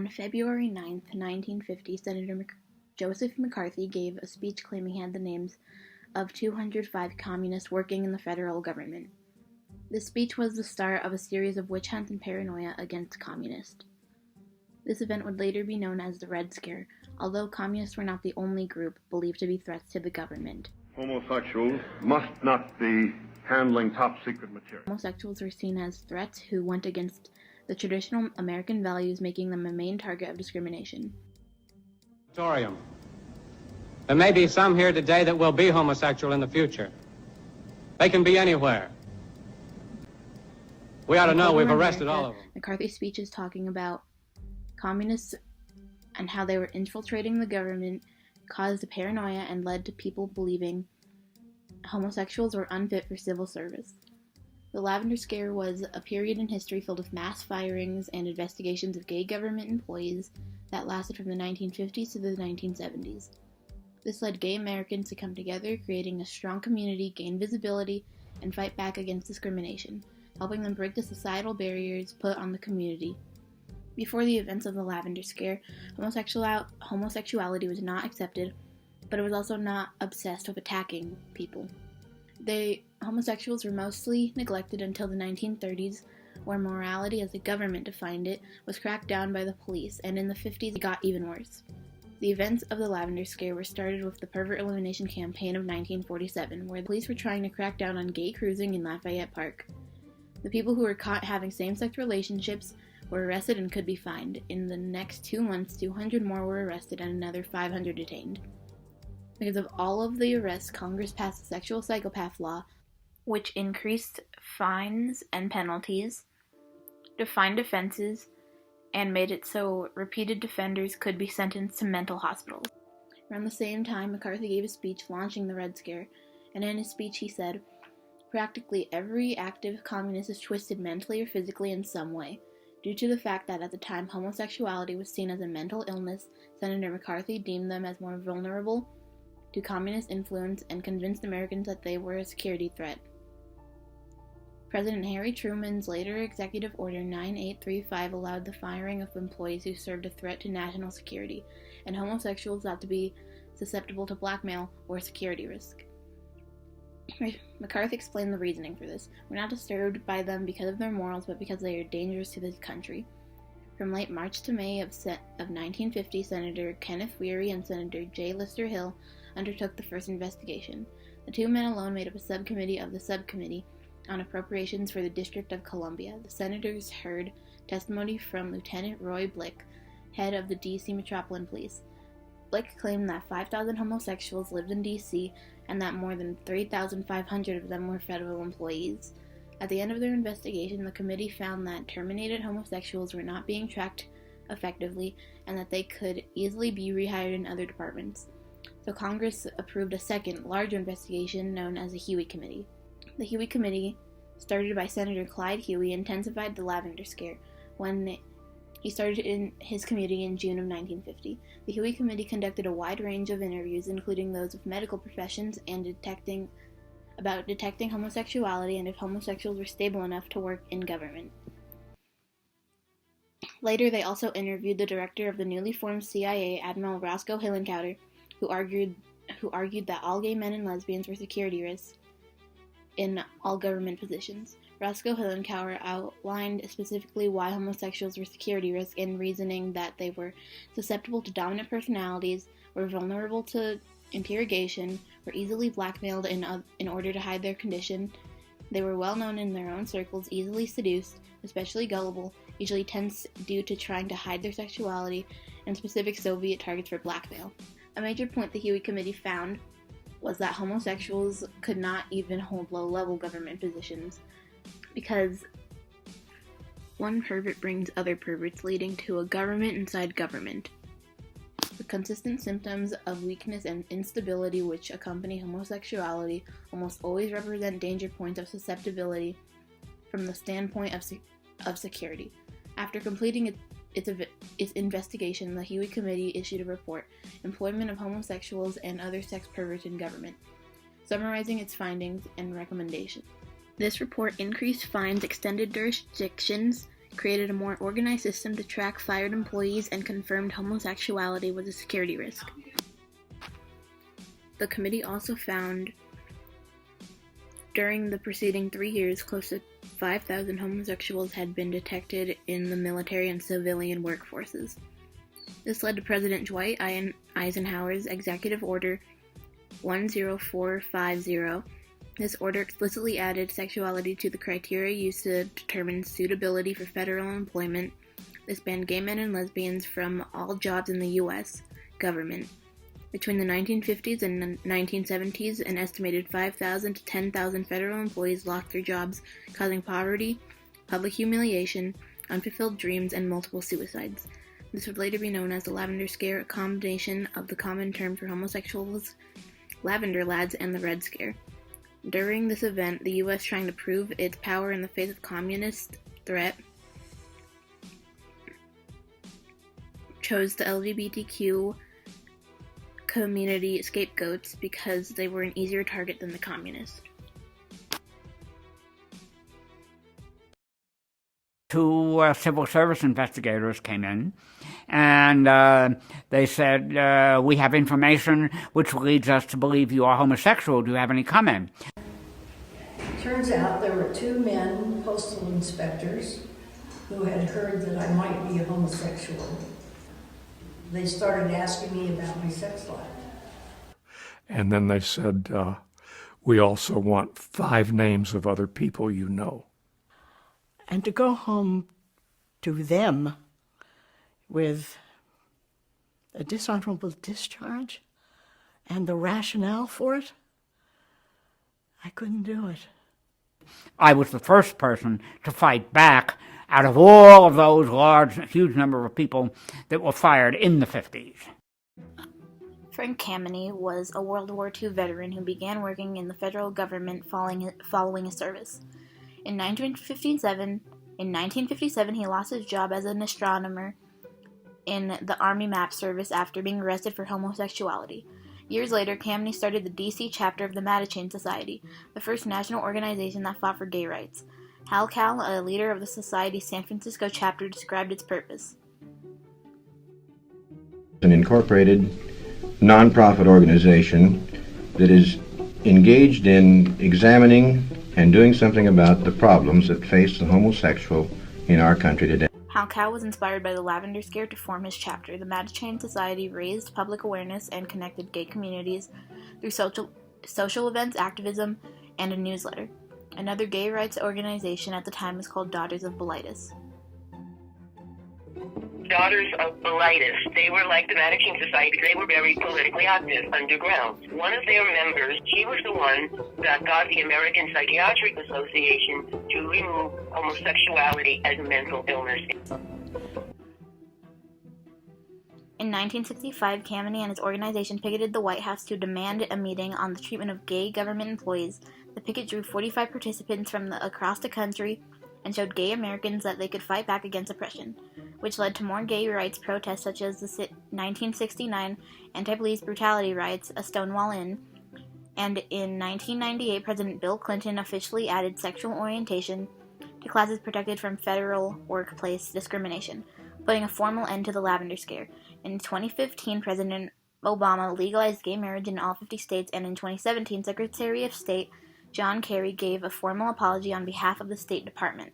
On February 9, 1950, Senator Joseph McCarthy gave a speech claiming he had the names of 205 communists working in the federal government. This speech was the start of a series of witch hunts and paranoia against communists. This event would later be known as the Red Scare, although communists were not the only group believed to be threats to the government. Homosexuals must not be handling top-secret material. Homosexuals were seen as threats who went against the traditional American values, making them a main target of discrimination. There may be some here today that will be homosexual in the future. They can be anywhere. We ought to know we've arrested all of them. McCarthy's speech is talking about communists and how they were infiltrating the government, caused a paranoia, and led to people believing homosexuals were unfit for civil service. The Lavender Scare was a period in history filled with mass firings and investigations of gay government employees that lasted from the 1950s to the 1970s. This led gay Americans to come together, creating a strong community, gain visibility, and fight back against discrimination, helping them break the societal barriers put on the community. Before the events of the Lavender Scare, homosexuality was not accepted, but it was also not obsessed with attacking people. Homosexuals were mostly neglected until the 1930s, where morality, as the government defined it, was cracked down by the police, and in the 50s it got even worse. The events of the Lavender Scare were started with the Pervert Elimination Campaign of 1947, where the police were trying to crack down on gay cruising in Lafayette Park. The people who were caught having same-sex relationships were arrested and could be fined. In the next 2 months, 200 more were arrested and another 500 detained. Because of all of the arrests, Congress passed the Sexual Psychopath Law, which increased fines and penalties, defined offenses, and made it so repeated offenders could be sentenced to mental hospitals. Around the same time, McCarthy gave a speech launching the Red Scare, and in his speech he said, "Practically every active communist is twisted mentally or physically in some way. Due to the fact that at the time homosexuality was seen as a mental illness, Senator McCarthy deemed them as more vulnerable to communist influence and convinced Americans that they were a security threat." President Harry Truman's later Executive Order 9835 allowed the firing of employees who served a threat to national security, and homosexuals thought to be susceptible to blackmail or a security risk. McCarthy explained the reasoning for this. "We're not disturbed by them because of their morals, but because they are dangerous to this country." From late March to May of 1950, Senator Kenneth Weary and Senator J. Lister Hill undertook the first investigation. The two men alone made up a subcommittee of the subcommittee on appropriations for the District of Columbia. The senators heard testimony from Lieutenant Roy Blick, head of the D.C. Metropolitan Police. Blick claimed that 5,000 homosexuals lived in D.C. and that more than 3,500 of them were federal employees. At the end of their investigation, the committee found that terminated homosexuals were not being tracked effectively and that they could easily be rehired in other departments. So Congress approved a second, larger investigation known as the Huey Committee. The Huey Committee, started by Senator Clyde Huey, intensified the Lavender Scare when he started in his committee in June of 1950. The Huey Committee conducted a wide range of interviews, including those of medical professions and detecting homosexuality and if homosexuals were stable enough to work in government. Later, they also interviewed the director of the newly formed CIA, Admiral Roscoe Hillenkotter, who argued that all gay men and lesbians were security risks in all government positions. Roscoe Hillenkotter outlined specifically why homosexuals were security risks in reasoning that they were susceptible to dominant personalities, were vulnerable to interrogation, were easily blackmailed in order to hide their condition, they were well known in their own circles, easily seduced, especially gullible, usually tense due to trying to hide their sexuality, and specific Soviet targets for blackmail. A major point the Huey Committee found was that homosexuals could not even hold low-level government positions because one pervert brings other perverts, leading to a government inside government. The consistent symptoms of weakness and instability which accompany homosexuality almost always represent danger points of susceptibility from the standpoint of security. After completing its investigation, the Huey Committee issued a report, Employment of Homosexuals and Other Sex Perverts in Government, summarizing its findings and recommendations. This report increased fines, extended jurisdictions, created a more organized system to track fired employees, and confirmed homosexuality was a security risk. The committee also found during the preceding 3 years, close to 5,000 homosexuals had been detected in the military and civilian workforces. This led to President Dwight Eisenhower's Executive Order 10450. This order explicitly added sexuality to the criteria used to determine suitability for federal employment. This banned gay men and lesbians from all jobs in the U.S. government. Between the 1950s and 1970s, an estimated 5,000 to 10,000 federal employees lost their jobs, causing poverty, public humiliation, unfulfilled dreams, and multiple suicides. This would later be known as the Lavender Scare, a combination of the common term for homosexuals, Lavender Lads, and the Red Scare. During this event, the U.S., trying to prove its power in the face of communist threat, chose the LGBTQ community scapegoats because they were an easier target than the communists. Two civil service investigators came in, and they said, we have information which leads us to believe you are homosexual. Do you have any comment? Turns out there were two men, postal inspectors, who had heard that I might be a homosexual. They started asking me about my sex life. And then they said, we also want 5 names of other people you know. And to go home to them with a dishonorable discharge and the rationale for it, I couldn't do it. I was the first person to fight back out of all of those huge number of people that were fired in the 50s. Frank Kameny was a World War II veteran who began working in the federal government following his service. In 1957, he lost his job as an astronomer in the Army Map Service after being arrested for homosexuality. Years later, Kameny started the D.C. chapter of the Mattachine Society, the first national organization that fought for gay rights. Hal Cal, a leader of the Society's San Francisco chapter, described its purpose. An incorporated, nonprofit organization that is engaged in examining and doing something about the problems that face the homosexual in our country today. Hal Cal was inspired by the Lavender Scare to form his chapter. The Mattachine Society raised public awareness and connected gay communities through social events, activism, and a newsletter. Another gay rights organization at the time was called Daughters of Bilitis. Daughters of Bilitis, they were like the Mattachine Society. They were very politically active underground. One of their members, she was the one that got the American Psychiatric Association to remove homosexuality as a mental illness. In 1965, Kameny and his organization picketed the White House to demand a meeting on the treatment of gay government employees. The picket drew 45 participants from across the country and showed gay Americans that they could fight back against oppression, which led to more gay rights protests such as the 1969 anti-police brutality riots, a Stonewall Inn, and in 1998, President Bill Clinton officially added sexual orientation to classes protected from federal workplace discrimination, putting a formal end to the Lavender Scare. In 2015, President Obama legalized gay marriage in all 50 states, and in 2017, Secretary of State John Kerry gave a formal apology on behalf of the State Department.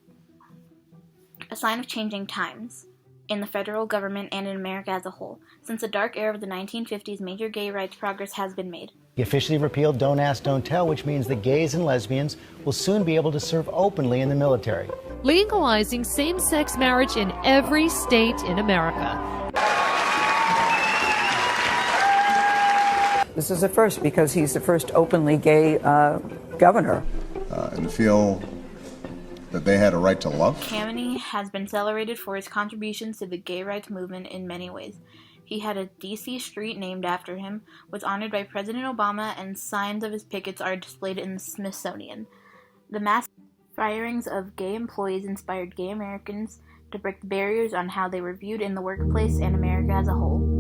A sign of changing times in the federal government and in America as a whole. Since the dark era of the 1950s, major gay rights progress has been made. He officially repealed Don't Ask, Don't Tell, which means that gays and lesbians will soon be able to serve openly in the military. Legalizing same-sex marriage in every state in America. This is a first because he's the first openly gay governor. And to feel that they had a right to love. Kameny has been celebrated for his contributions to the gay rights movement in many ways. He had a D.C. street named after him, was honored by President Obama, and signs of his pickets are displayed in the Smithsonian. The mass firings of gay employees inspired gay Americans to break the barriers on how they were viewed in the workplace and America as a whole.